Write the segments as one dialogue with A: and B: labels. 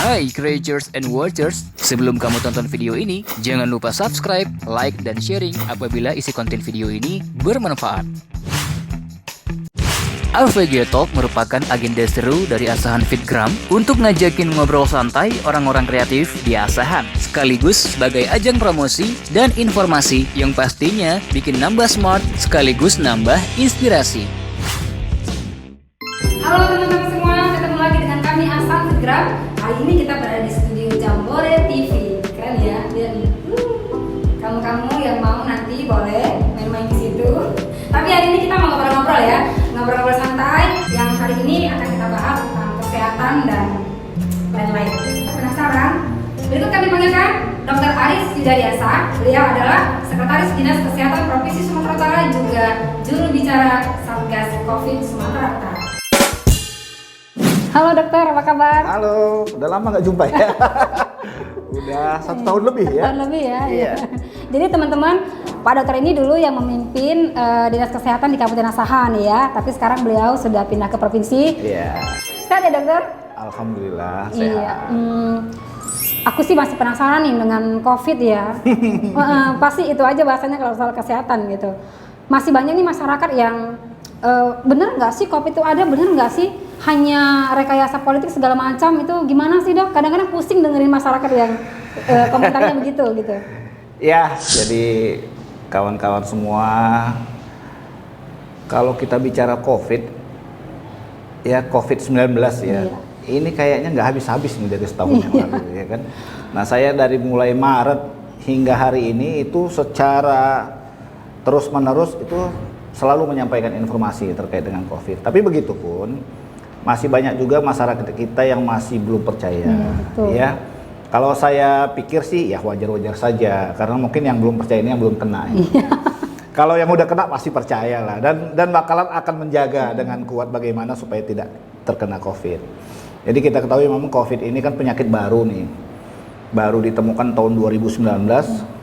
A: Hai creators and watchers, sebelum kamu tonton video ini, jangan lupa subscribe, like, dan sharing apabila isi konten video ini bermanfaat. AVG Talk merupakan agenda seru dari Asahan Fitgram untuk ngajakin ngobrol santai orang-orang kreatif di Asahan, sekaligus sebagai ajang promosi dan informasi yang pastinya bikin nambah smart sekaligus nambah inspirasi.
B: Halo teman-teman semua, ketemu lagi dengan kami Asahan Fitgram. Hari ini kita berada di studio Jambore TV. Keren ya, lihat nih. Kamu-kamu yang mau nanti boleh main-main di situ. Tapi hari ini kita mau ngobrol-ngobrol ya, ngobrol-ngobrol santai. Yang hari ini akan kita bahas tentang kesehatan dan lain-lain. Penasaran? Berikut kami panggilkan Dr. Aris Yudariasa. Beliau adalah Sekretaris Dinas Kesehatan Provinsi Sumatera Utara, juga juru bicara Satgas COVID Sumatera Utara. Halo dokter, apa kabar?
C: Halo, udah lama nggak jumpa ya? Udah 1 tahun lebih ya?
B: 1 tahun lebih ya?
C: Iya.
B: Jadi teman-teman, Pak dokter ini dulu yang memimpin Dinas Kesehatan di Kabupaten Asahan ya, tapi sekarang beliau sudah pindah ke provinsi.
C: Iya.
B: Sehat ya dokter?
C: Alhamdulillah,
B: Iya.
C: sehat.
B: Aku sih masih penasaran nih dengan COVID ya. Pasti itu aja bahasanya kalau soal kesehatan gitu. Masih banyak nih masyarakat yang bener nggak sih COVID itu ada, bener nggak sih hanya rekayasa politik segala macam, itu gimana sih dok? Kadang-kadang pusing dengerin masyarakat yang komentarnya begitu gitu.
C: Ya, jadi kawan-kawan semua, kalau kita bicara COVID, ya COVID-19 ya,
B: Iya.
C: ini kayaknya nggak habis-habis nih dari setahun yang lalu ya kan. Nah saya dari mulai Maret hingga hari ini itu secara terus-menerus itu selalu menyampaikan informasi terkait dengan COVID. Tapi begitu pun masih banyak juga masyarakat kita yang masih belum percaya.
B: Betul.
C: Ya, kalau saya pikir sih ya wajar-wajar saja, karena mungkin yang belum percaya ini yang belum kena. Ya. Kalau yang udah kena pasti percaya lah, dan bakalan akan menjaga dengan kuat bagaimana supaya tidak terkena COVID. Jadi kita ketahui memang COVID ini kan penyakit baru nih, baru ditemukan tahun 2019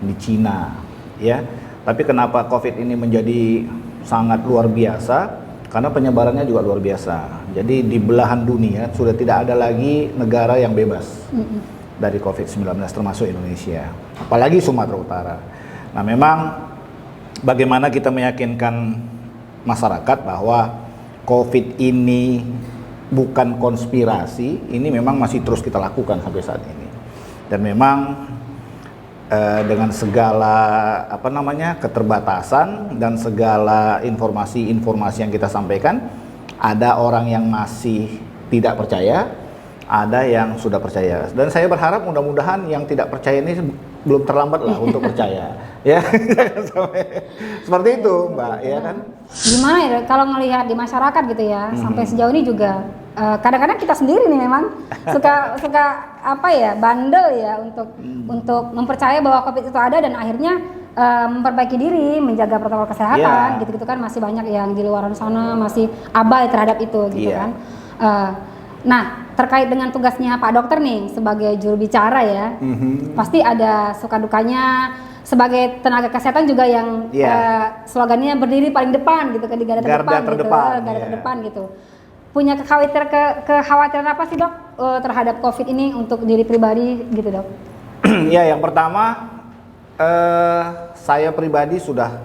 C: di Cina, ya. Tapi kenapa COVID ini menjadi sangat luar biasa? Karena penyebarannya juga luar biasa. Jadi di belahan dunia sudah tidak ada lagi negara yang bebas dari COVID-19 termasuk Indonesia. Apalagi Sumatera Utara. Nah memang bagaimana kita meyakinkan masyarakat bahwa COVID ini bukan konspirasi, ini memang masih terus kita lakukan sampai saat ini. Dan memang dengan segala keterbatasan dan segala informasi yang kita sampaikan, ada orang yang masih tidak percaya, ada yang sudah percaya. Dan saya berharap mudah-mudahan yang tidak percaya ini belum terlambat lah untuk percaya. Ya, seperti itu Mbak, ya kan?
B: Gimana ya kalau ngelihat di masyarakat gitu ya, sampai sejauh ini juga kadang-kadang kita sendiri nih memang suka bandel ya untuk mempercaya bahwa COVID itu ada, dan akhirnya memperbaiki diri, menjaga protokol kesehatan, gitu-gitu kan. Masih banyak yang di luar sana masih abai terhadap itu gitu kan. Nah, terkait dengan tugasnya Pak Dokter nih sebagai juru bicara ya, pasti ada suka dukanya. Sebagai tenaga kesehatan juga yang slogannya berdiri paling depan gitu kan, di garda terdepan gitu. Punya kekhawatiran apa sih dok terhadap COVID ini untuk diri pribadi gitu dok?
C: Ya, yang pertama saya pribadi sudah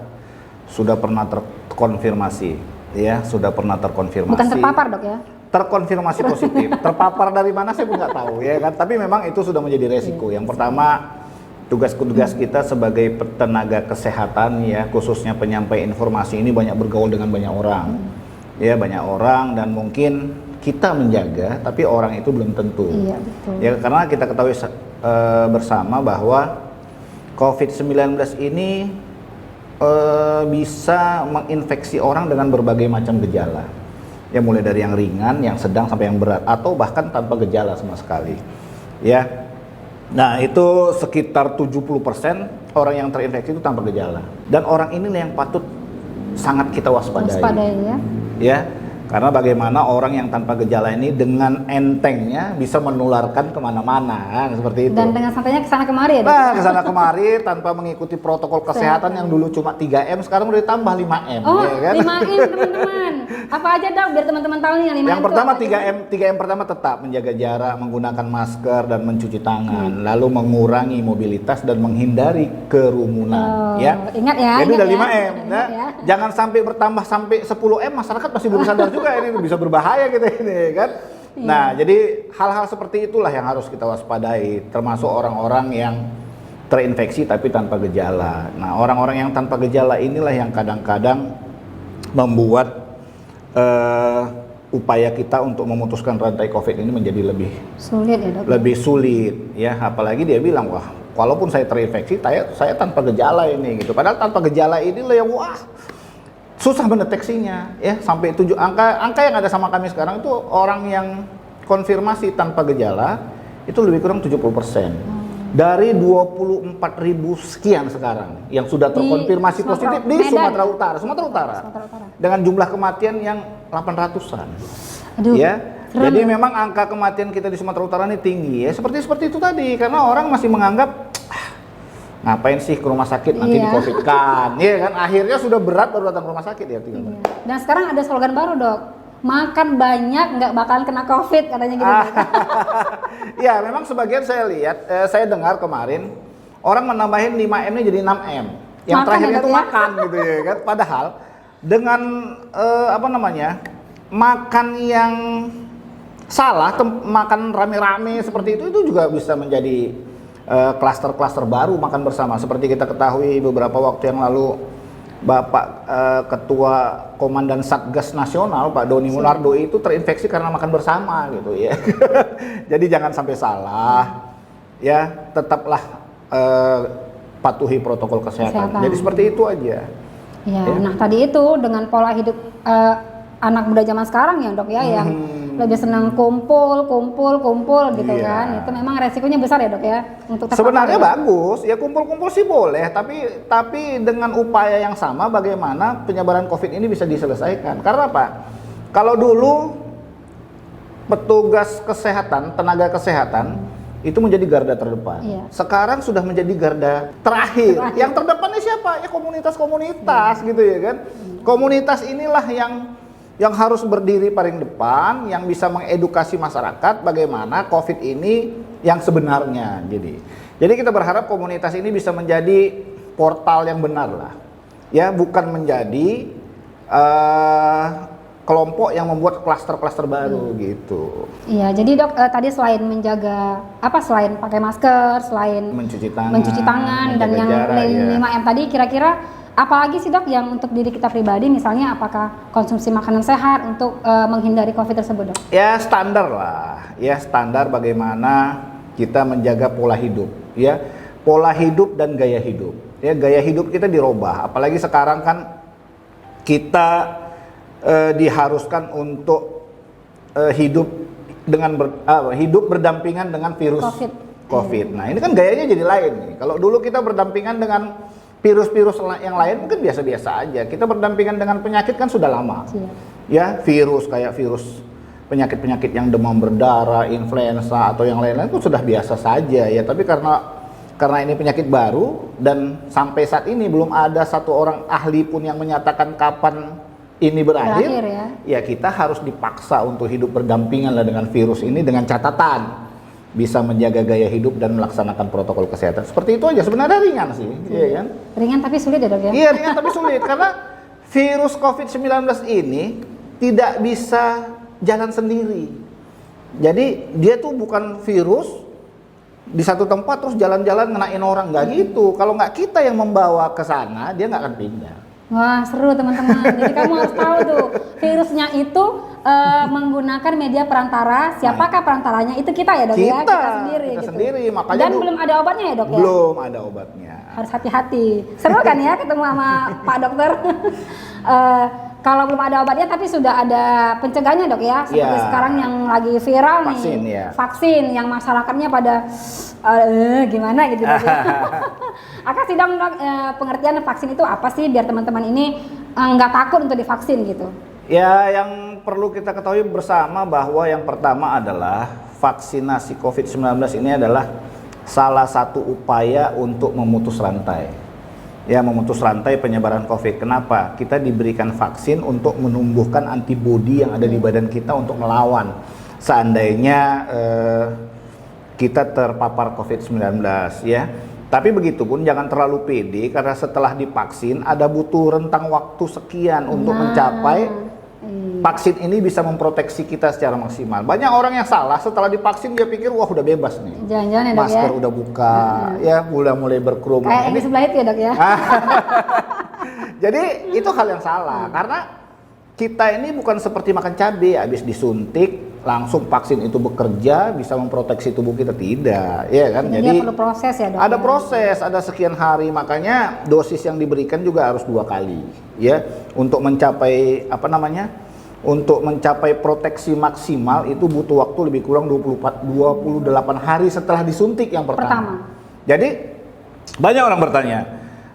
C: pernah terkonfirmasi, ya sudah pernah terkonfirmasi.
B: Bukan terpapar dok ya?
C: Terkonfirmasi positif. Terpapar dari mana saya pun nggak tahu ya kan. Tapi memang itu sudah menjadi resiko. Yang pertama, tugas kita sebagai tenaga kesehatan ya, khususnya penyampai informasi ini banyak bergaul dengan banyak orang. Ya, banyak orang, dan mungkin kita menjaga tapi orang itu belum tentu.
B: Iya, betul.
C: Ya, karena kita ketahui bersama bahwa COVID-19 ini bisa menginfeksi orang dengan berbagai macam gejala. Ya, mulai dari yang ringan, yang sedang sampai yang berat, atau bahkan tanpa gejala sama sekali. Ya. Nah, itu sekitar 70% orang yang terinfeksi itu tanpa gejala. Dan orang inilah yang patut sangat kita waspadai.
B: Ya.
C: Ya. Karena bagaimana orang yang tanpa gejala ini dengan entengnya bisa menularkan kemana-mana, kan seperti itu.
B: Dan dengan santainya kesana kemari ya dok?
C: Nah, kesana kemari tanpa mengikuti protokol kesehatan yang dulu cuma 3M, sekarang udah ditambah 5M.
B: Oh,
C: ya kan?
B: 5M teman-teman. Apa aja dok biar teman-teman tahu nih yang 5M
C: Yang
B: itu
C: pertama
B: apa aja?
C: 3M pertama tetap menjaga jarak, menggunakan masker dan mencuci tangan, lalu mengurangi mobilitas dan menghindari kerumunan.
B: Oh,
C: Ya,
B: ingat ya.
C: jadi
B: ingat
C: udah 5M.
B: Ingat
C: Nah,
B: ya.
C: jangan sampai bertambah sampai 10M, masyarakat masih belum sadar juga ini bisa berbahaya gitu ini kan. Nah, jadi hal-hal seperti itulah yang harus kita waspadai, termasuk orang-orang yang terinfeksi tapi tanpa gejala. Nah, orang-orang yang tanpa gejala inilah yang kadang-kadang membuat upaya kita untuk memutuskan rantai COVID ini menjadi lebih
B: Sulit ya dok?
C: lebih sulit ya. Apalagi dia bilang, wah, walaupun saya terinfeksi, saya tanpa gejala ini gitu. Padahal tanpa gejala inilah yang susah mendeteksinya ya, sampai 7 angka yang ada sama kami sekarang itu orang yang konfirmasi tanpa gejala itu lebih kurang 70%. Dari 24.000 sekian sekarang yang sudah terkonfirmasi positif di Sumatera Utara. Dengan jumlah kematian yang 800-an.
B: Aduh,
C: Ya.
B: serem.
C: Jadi memang angka kematian kita di Sumatera Utara ini tinggi ya. Seperti itu tadi, karena orang masih menganggap ngapain sih ke rumah sakit nanti di COVID kan, iya kan, akhirnya sudah berat baru datang ke rumah sakit ya tinggal.
B: Dan sekarang ada slogan baru dok, makan banyak nggak bakalan kena COVID katanya gitu. Dok.
C: Ya memang sebagian saya lihat, saya dengar kemarin orang menambahin 5M ini jadi 6M. Yang
B: Makan
C: terakhirnya
B: ya,
C: itu
B: Dok, ya?
C: makan gitu ya kan. Padahal dengan makan yang salah, makan rame-rame seperti itu juga bisa menjadi klaster-klaster baru makan bersama. Seperti kita ketahui beberapa waktu yang lalu Bapak Ketua Komandan Satgas Nasional Pak Doni Munardo itu terinfeksi karena makan bersama gitu ya. Jadi jangan sampai salah ya, tetaplah patuhi protokol kesehatan. Jadi seperti itu aja.
B: Ya, nah tadi itu dengan pola hidup anak muda zaman sekarang ya dok ya, yang lebih senang kumpul gitu
C: Iya.
B: kan, itu memang resikonya besar ya dok ya untuk terpapar.
C: Sebenarnya
B: ya, Dok?
C: bagus ya, kumpul-kumpul sih boleh, tapi dengan upaya yang sama bagaimana penyebaran COVID ini bisa diselesaikan. Karena apa? Kalau dulu petugas kesehatan, tenaga kesehatan itu menjadi garda terdepan.
B: Iya.
C: Sekarang sudah menjadi garda terakhir. Yang terdepannya siapa? Ya komunitas-komunitas gitu ya kan. Komunitas inilah yang harus berdiri paling depan, yang bisa mengedukasi masyarakat bagaimana COVID ini yang sebenarnya. Jadi kita berharap komunitas ini bisa menjadi portal yang benar lah, ya, bukan menjadi kelompok yang membuat klaster-klaster baru gitu.
B: Iya, jadi dok tadi selain menjaga selain pakai masker, selain
C: Mencuci
B: tangan dan
C: menjaga
B: yang
C: jarak, ya.
B: 5M tadi, kira-kira apalagi sih dok yang untuk diri kita pribadi, misalnya apakah konsumsi makanan sehat untuk menghindari COVID tersebut dok?
C: Ya standar lah, ya standar bagaimana kita menjaga pola hidup, ya pola hidup dan gaya hidup. Ya gaya hidup kita dirubah, apalagi sekarang kan kita diharuskan untuk hidup berdampingan dengan virus COVID. Nah ini kan gayanya jadi lain nih. Kalau dulu kita berdampingan dengan virus-virus yang lain mungkin biasa-biasa aja. Kita berdampingan dengan penyakit kan sudah lama. Ya, virus kayak virus penyakit-penyakit yang demam berdarah, influenza atau yang lain-lain itu sudah biasa saja ya. Tapi karena ini penyakit baru dan sampai saat ini belum ada satu orang ahli pun yang menyatakan kapan ini berakhir ya kita harus dipaksa untuk hidup berdampingan lah dengan virus ini, dengan catatan bisa menjaga gaya hidup dan melaksanakan protokol kesehatan. Seperti itu aja, sebenarnya ringan sih, iya kan?
B: Ringan tapi sulit ya dok ya?
C: Iya ringan tapi sulit karena virus COVID-19 ini tidak bisa jalan sendiri. Jadi dia tuh bukan virus di satu tempat terus jalan-jalan ngenain orang, nggak gitu. Kalau nggak kita yang membawa ke sana, dia nggak akan pindah.
B: Wah seru teman-teman. Jadi kamu harus tahu tuh virusnya itu menggunakan media perantara. Siapakah perantaranya? Itu kita ya dok ya? Kita sendiri.
C: Kita
B: gitu.
C: sendiri. Makanya
B: dan belum ada obatnya ya dok ya?
C: Belum ada obatnya.
B: Harus hati-hati. Seru kan ya ketemu sama Pak Dokter? Kalau belum ada obatnya tapi sudah ada pencegahannya dok ya? Seperti sekarang yang lagi viral
C: vaksin,
B: nih.
C: Ya.
B: Vaksin yang masyarakatnya pada gimana gitu dok ya? Kasih dong dok pengertian vaksin itu apa sih biar teman-teman ini nggak takut untuk divaksin gitu?
C: Ya, yang perlu kita ketahui bersama bahwa yang pertama adalah vaksinasi COVID-19 ini adalah salah satu upaya untuk memutus rantai. Ya, memutus rantai penyebaran COVID. Kenapa? Kita diberikan vaksin untuk menumbuhkan antibodi yang ada di badan kita untuk melawan seandainya kita terpapar COVID-19 ya. Tapi begitupun jangan terlalu pede karena setelah divaksin ada butuh rentang waktu sekian untuk mencapai vaksin ini bisa memproteksi kita secara maksimal. Banyak orang yang salah setelah divaksin dia pikir wah udah bebas nih.
B: Jangan-jangan ya, Dok,
C: masker
B: ya?
C: udah buka, ya mulai berkerumun.
B: Kayak yang di sebelah itu ya, Dok ya.
C: Jadi itu hal yang salah karena kita ini bukan seperti makan cabai, habis disuntik langsung vaksin itu bekerja bisa memproteksi tubuh kita, tidak, ya kan?
B: Jadi dia perlu proses ya, Dok.
C: Ada proses, ada sekian hari, makanya dosis yang diberikan juga harus 2 kali, ya, untuk mencapai untuk mencapai proteksi maksimal itu butuh waktu lebih kurang 28 hari setelah disuntik yang pertama. Jadi banyak orang bertanya,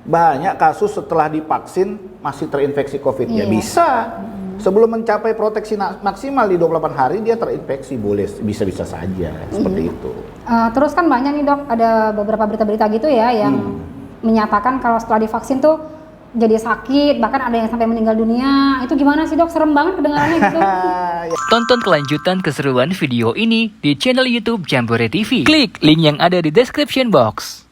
C: banyak kasus setelah divaksin masih terinfeksi COVID. Ya bisa. Sebelum mencapai proteksi maksimal di 28 hari dia terinfeksi, boleh bisa-bisa saja seperti itu.
B: Terus kan banyak nih, Dok, ada beberapa berita-berita gitu ya yang menyatakan kalau setelah divaksin tuh jadi sakit, bahkan ada yang sampai meninggal dunia. Itu gimana sih, Dok? Serem banget kedengarannya gitu.
A: Tonton kelanjutan keseruan video ini di channel YouTube Jambore TV. Klik link yang ada di description box.